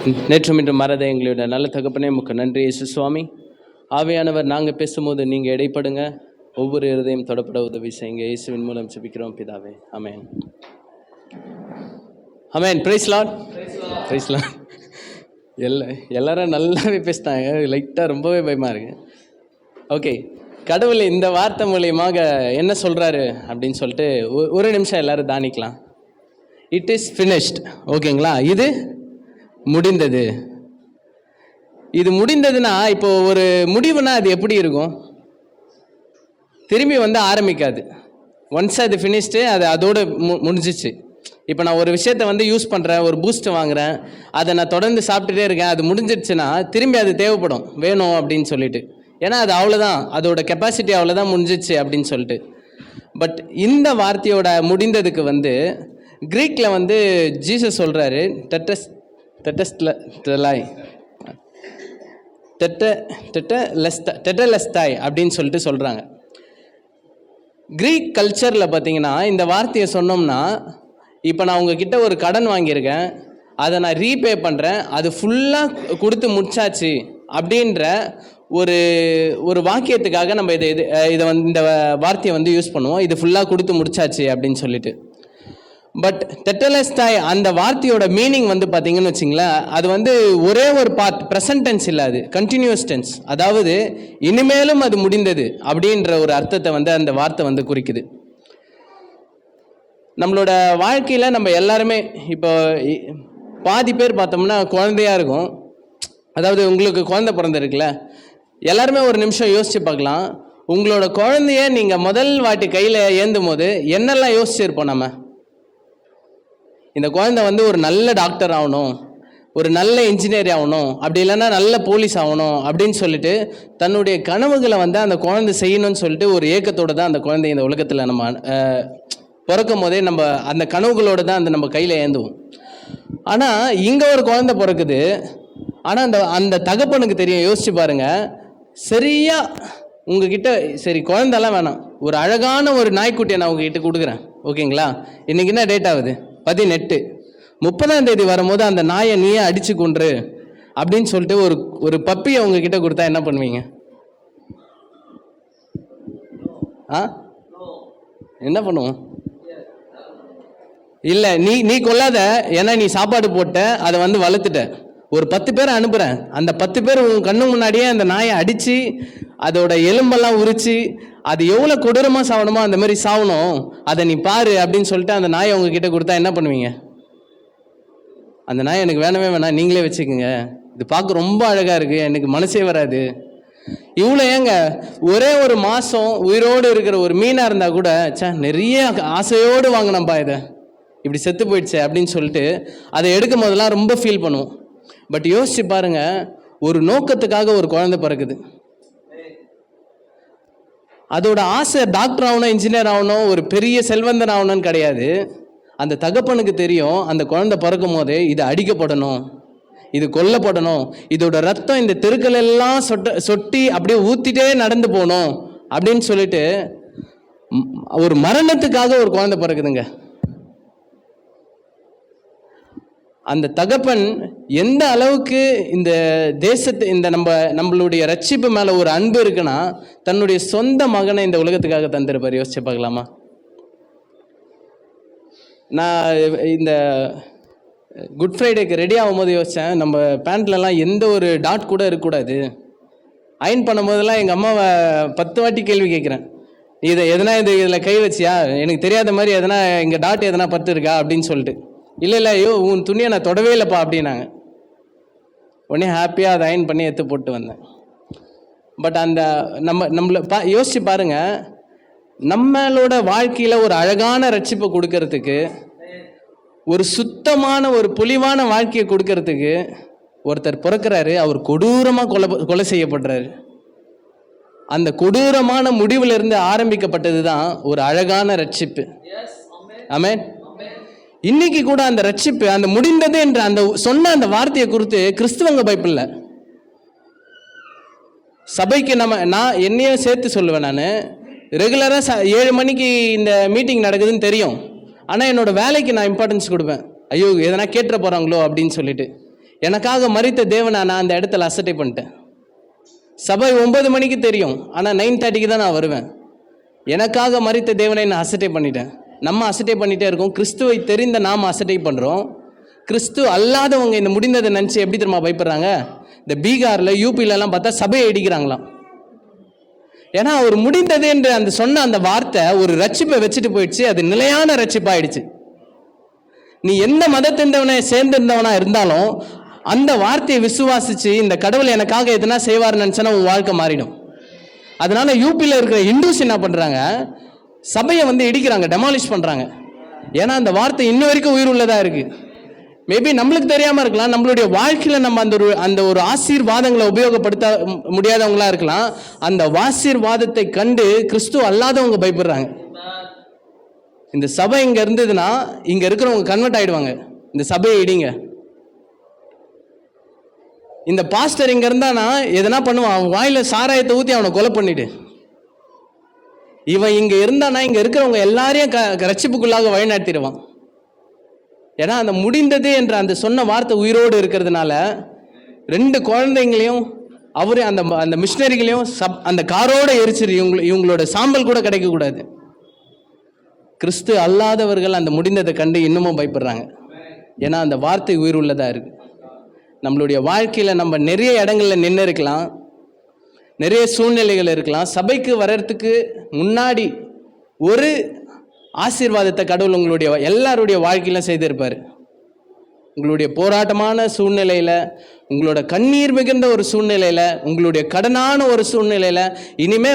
நேற்றும் இன்று மறத எங்களுடைய நல்ல தகப்பனே உமக்கு நன்றி இயேசு சுவாமி. ஆவியானவர் நாங்கள் பேசும்போது நீங்கள் இடைப்படுங்க, ஒவ்வொரு இருதையும் தொடப்பட உதவி செய்யுங்க. இயேசுவின் மூலம் ஜெபிக்கிறோம் பிதாவே, ஆமென். ஆமென். Praise Lord. Praise Lord. எல்லாரும் நல்லாவே பேசிட்டாங்க. லைட்டாக ரொம்பவே பயமாக இருக்கு. ஓகே, கடவுள் இந்த வார்த்தை மூலியமாக என்ன சொல்கிறாரு அப்படின்னு சொல்லிட்டு ஒரு நிமிஷம் எல்லாரும் தானிக்கலாம். It is finished. ஓகேங்களா? இது முடிந்தது. இது முடிந்ததுன்னா இப்போ ஒரு முடிவுனா அது எப்படி இருக்கும்? திரும்பி வந்து ஆரம்பிக்காது. ஒன்ஸ் அது ஃபினிஷ்டு, அது அதோடு முடிஞ்சிச்சு. இப்போ நான் ஒரு விஷயத்தை வந்து யூஸ் பண்ணுறேன், ஒரு பூஸ்ட் வாங்குகிறேன், அதை நான் தொடர்ந்து சாப்பிட்டுட்டே இருக்கேன், அது முடிஞ்சிடுச்சுன்னா திரும்பி அது தேவைப்படும், வேணும் அப்படின்னு சொல்லிட்டு. ஏன்னா அது அவ்வளோதான், அதோட கெப்பாசிட்டி அவ்வளோதான், முடிஞ்சிச்சு அப்படின்னு சொல்லிட்டு. பட் இந்த வார்த்தையோட முடிந்ததுக்கு வந்து கிரீக்கில் வந்து ஜீசஸ் சொல்கிறாரு டெட்டலெஸ்தாய் அப்படின்னு சொல்லிட்டு சொல்கிறாங்க. கிரீக் கல்ச்சரில் பார்த்தீங்கன்னா இந்த வார்த்தையை சொன்னோம்னா, இப்போ நான் உங்ககிட்ட ஒரு கடன் வாங்கியிருக்கேன், அதை நான் ரீபே பண்ணுறேன், அது ஃபுல்லாக கொடுத்து முடிச்சாச்சு அப்படின்ற ஒரு வாக்கியத்துக்காக நம்ம இதை வந்து இந்த வார்த்தையை வந்து யூஸ் பண்ணுவோம், இது ஃபுல்லாக கொடுத்து முடிச்சாச்சு அப்படின்னு சொல்லிட்டு. பட் டெட்டலெஸ்தாய் அந்த வார்த்தையோட மீனிங் வந்து பார்த்தீங்கன்னு வச்சிங்களேன், அது வந்து ஒரே ஒரு பார்ட், ப்ரெசன்ட் டென்ஸ் இல்லை, அது கண்டினியூஸ் டென்ஸ். அதாவது இனிமேலும் அது முடிந்தது அப்படின்ற ஒரு அர்த்தத்தை வந்து அந்த வார்த்தை வந்து குறிக்குது. நம்மளோட வாழ்க்கையில் நம்ம எல்லாருமே இப்போ பாதி பேர் பார்த்தோம்னா குழந்தையா இருக்கும். அதாவது உங்களுக்கு குழந்தை பிறந்திருக்குல்ல, எல்லாருமே ஒரு நிமிஷம் யோசிச்சு பார்க்கலாம். உங்களோட குழந்தைய நீங்கள் முதல் வாட்டி கையில் ஏந்தும் போது என்னெல்லாம் யோசிச்சிருப்போம் நம்ம? இந்த குழந்தை வந்து ஒரு நல்ல டாக்டர் ஆகணும், ஒரு நல்ல இன்ஜினியர் ஆகணும், அப்படி இல்லைன்னா நல்ல போலீஸ் ஆகணும் அப்படின்னு சொல்லிட்டு தன்னுடைய கனவுகளை வந்து அந்த குழந்தை செய்யணும்னு சொல்லிட்டு ஒரு ஏக்கத்தோடு தான் அந்த குழந்தை இந்த உலகத்தில் நம்ம பிறக்கும் போதே நம்ம அந்த கனவுகளோடு தான் அந்த நம்ம கையில் ஏந்துவோம். ஆனால் இங்கே ஒரு குழந்தை பிறக்குது. ஆனால் அந்த தகப்பனுக்கு தெரியும், யோசிச்சு பாருங்கள், சரியா உங்ககிட்ட சரி குழந்தெல்லாம் வேணாம், ஒரு அழகான ஒரு நாய்க்குட்டியை நான் உங்ககிட்ட கொடுக்குறேன், ஓகேங்களா? இன்றைக்கி என்ன டேட் ஆகுது? 18. 30ஆம் தேதி வரும்போது அந்த நாயை நீயே அடிச்சு கொன்று அப்படின்னு சொல்லிட்டு ஒரு பப்பியை உங்ககிட்ட கொடுத்தா என்ன பண்ணுவீங்க? என்ன பண்ணுவோம்? இல்லை, நீ கொல்லாத, ஏன்னா நீ சாப்பாடு போட்ட, அதை வந்து வளர்த்துட்ட. ஒரு 10 பேரை அனுப்புகிறேன், அந்த 10 பேர் உன் கண்ணு முன்னாடியே அந்த நாயை அடித்து அதோட எலும்பெல்லாம் உரித்து அது எவ்வளோ கொடூரமாக சாவணுமோ அந்த மாதிரி சாவணும், அதை நீ பாரு அப்படின்னு சொல்லிட்டு அந்த நாயை உங்ககிட்ட கொடுத்தா என்ன பண்ணுவீங்க? அந்த நாயை எனக்கு வேணவே வேணாம், நீங்களே வச்சுக்கோங்க, இது பார்க்க ரொம்ப அழகாக இருக்குது, எனக்கு மனசே வராது. இவ்வளோ ஏங்க, ஒரே ஒரு மாதம் உயிரோடு இருக்கிற ஒரு மீனாக இருந்தால் கூட நிறைய ஆசையோடு வாங்கினப்பா, இதை இப்படி செத்து போயிடுச்சு அப்படின்னு சொல்லிட்டு அதை எடுக்கும் போதெல்லாம் ரொம்ப ஃபீல் பண்ணுவோம். பட் யோசிச்சு பாருங்க, ஒரு நோக்கத்துக்காக ஒரு குழந்தை பிறக்குது. அதோட ஆசை டாக்டர் ஆகணும், இன்ஜினியர் ஆகணும், ஒரு பெரிய செல்வந்தன் ஆகணும்னு கிடையாது. அந்த தகப்பனுக்கு தெரியும், அந்த குழந்தை பிறக்கும் போதே இது அடிக்கப்படணும், இது கொல்லப்படணும், இதோட ரத்தம் இந்த தெருக்கள் எல்லாம் சொட்டி அப்படியே ஊத்திட்டே நடந்து போகணும் அப்படின்னு சொல்லிட்டு ஒரு மரணத்துக்காக ஒரு குழந்தை பிறக்குதுங்க. அந்த தகப்பன் எந்த அளவுக்கு இந்த தேசத்தை, இந்த நம்மளுடைய ரட்சிப்பு மேலே ஒரு அன்பு இருக்குன்னா, தன்னுடைய சொந்த மகனை இந்த உலகத்துக்காக தந்திருப்பார். யோசிச்சு பார்க்கலாமா? நான் இந்த குட் ஃப்ரைடேக்கு ரெடி ஆகும்போது யோசித்தேன், நம்ம பேண்ட்லலாம் எந்த ஒரு டாட் கூட இருக்கக்கூடாது. அயன் பண்ணும்போதெல்லாம் எங்கள் அம்மாவை 10 வாட்டி கேள்வி கேட்குறேன், இதை எதனா இதில் கை வச்சியா, எனக்கு தெரியாத மாதிரி எதனா இங்கே டாட் எதனா பத்து இருக்கா அப்படின்னு சொல்லிட்டு. இல்லை ஐயோ உன் துணியை நான் தொடவே இல்லைப்பா அப்படின்னாங்க. உடனே ஹாப்பியாக அதை அயன் பண்ணி எடுத்து போட்டு வந்தேன். பட் அந்த நம்மளை யோசிச்சு பாருங்கள், நம்மளோட வாழ்க்கையில் ஒரு அழகான ரட்சிப்பை கொடுக்கறதுக்கு, ஒரு சுத்தமான ஒரு பொலிவான வாழ்க்கையை கொடுக்கறதுக்கு ஒருத்தர் பிறக்கிறாரு. அவர் கொடூரமாக கொலை செய்யப்படுறாரு. அந்த கொடூரமான முடிவிலிருந்து ஆரம்பிக்கப்பட்டது தான் ஒரு அழகான ரட்சிப்பு. ஆமென். இன்னைக்கு கூட அந்த ரட்சிப்பு, அந்த முடிந்தது என்ற அந்த சொன்ன அந்த வார்த்தையை குறித்து கிறிஸ்துவங்க பைபிள்ல சபைக்கு நான் என்னையும் சேர்த்து சொல்லுவேன். நான் ரெகுலராக 7 மணிக்கு இந்த மீட்டிங் நடக்குதுன்னு தெரியும், ஆனால் என்னோட வேலைக்கு நான் இம்பார்ட்டன்ஸ் கொடுப்பேன். ஐயோ எதனா கேட்டுற போகிறாங்களோ அப்படின்னு சொல்லிட்டு. எனக்காக மரித்த தேவனை நான் அந்த இடத்துல அசட்டை பண்ணிட்டேன். சபை 9 மணிக்கு தெரியும், ஆனால் 9:30க்கு தான் நான் வருவேன். எனக்காக மரித்த தேவனை நான் அசட்டை பண்ணிட்டேன். நம்ம அசட்டை பண்ணிகிட்டே இருக்கோம். கிறிஸ்துவை தெரிந்த நாம் அசட்டை பண்ணுறோம். கிறிஸ்து அல்லாதவங்க இந்த முடிந்ததை நினச்சி எப்படி தெரியுமா பயப்படுறாங்க? இந்த பீகாரில் யூபிலெலாம் பார்த்தா சபையை இடிக்கிறாங்களாம். ஏன்னா அவர் முடிந்தது என்று அந்த சொன்ன அந்த வார்த்தை ஒரு ரட்சிப்பை வச்சுட்டு போயிடுச்சு. அது நிலையான ரட்சிப்பாயிடுச்சு. நீ எந்த மதத்திருந்தவனை சேர்ந்திருந்தவனா இருந்தாலும் அந்த வார்த்தையை விசுவாசிச்சு இந்த கடவுள் எனக்காக எதுனா செய்வார்னு நினச்சா உன் வாழ்க்கை மாறிடும். அதனால யூபியில் இருக்கிற இந்துஸ் என்ன பண்ணுறாங்க? சபையை இடிக்கிறாங்க, டெமாலிஷ் பண்ணுறாங்க. ஏன்னா அந்த வார்த்தை இன்ன வரைக்கும் உயிர் உள்ளதாக இருக்குது. மேபி நம்மளுக்கு தெரியாமல் இருக்கலாம், நம்மளுடைய வாழ்க்கையில் நம்ம அந்த ஒரு ஆசீர்வாதங்களை உபயோகப்படுத்த முடியாதவங்களா இருக்கலாம். அந்த ஆசீர்வாதத்தை கண்டு கிறிஸ்து அல்லாதவங்க பயப்படுறாங்க. இந்த சபை இங்கே இருந்ததுன்னா இங்கே இருக்கிறவங்க கன்வெர்ட் ஆகிடுவாங்க. இந்த சபையை இடிங்க. இந்த பாஸ்டர் இங்கே இருந்தானா எதனா பண்ணுவான், அவன் வாயில் சாராயத்தை ஊற்றி அவனை கொலை பண்ணிட்டு. இவன் இங்கே இருந்தானா இங்கே இருக்கிறவங்க எல்லாரையும் ரட்சிப்புக்குள்ளாக வழிநடத்திடுவான். ஏன்னா அந்த முடிந்தது என்ற அந்த சொன்ன வார்த்தை உயிரோடு இருக்கிறதுனால 2 குழந்தைங்களையும் அவரு அந்த மிஷினரிகளையும் அந்த காரோட எரிச்சிரு. இவங்களோட சாம்பல் கூட கிடைக்கக்கூடாது. கிறிஸ்து அல்லாதவர்கள் அந்த முடிந்ததை கண்டு இன்னமும் பயப்படுறாங்க. ஏன்னா அந்த வார்த்தை உயிர் உள்ளதாக இருக்குது. நம்மளுடைய வாழ்க்கையில் நம்ம நிறைய இடங்களில் நின்று இருக்கலாம், நிறைய சூழ்நிலைகள் இருக்கலாம். சபைக்கு வர்றதுக்கு முன்னாடி ஒரு ஆசீர்வாதத்தை கடவுள் உங்களுடைய எல்லாருடைய வாழ்க்கையிலும் செய்திருப்பார். உங்களுடைய போராட்டமான சூழ்நிலையில், உங்களோட கண்ணீர் மிகுந்த ஒரு சூழ்நிலையில், உங்களுடைய கடனான ஒரு சூழ்நிலையில் இனிமே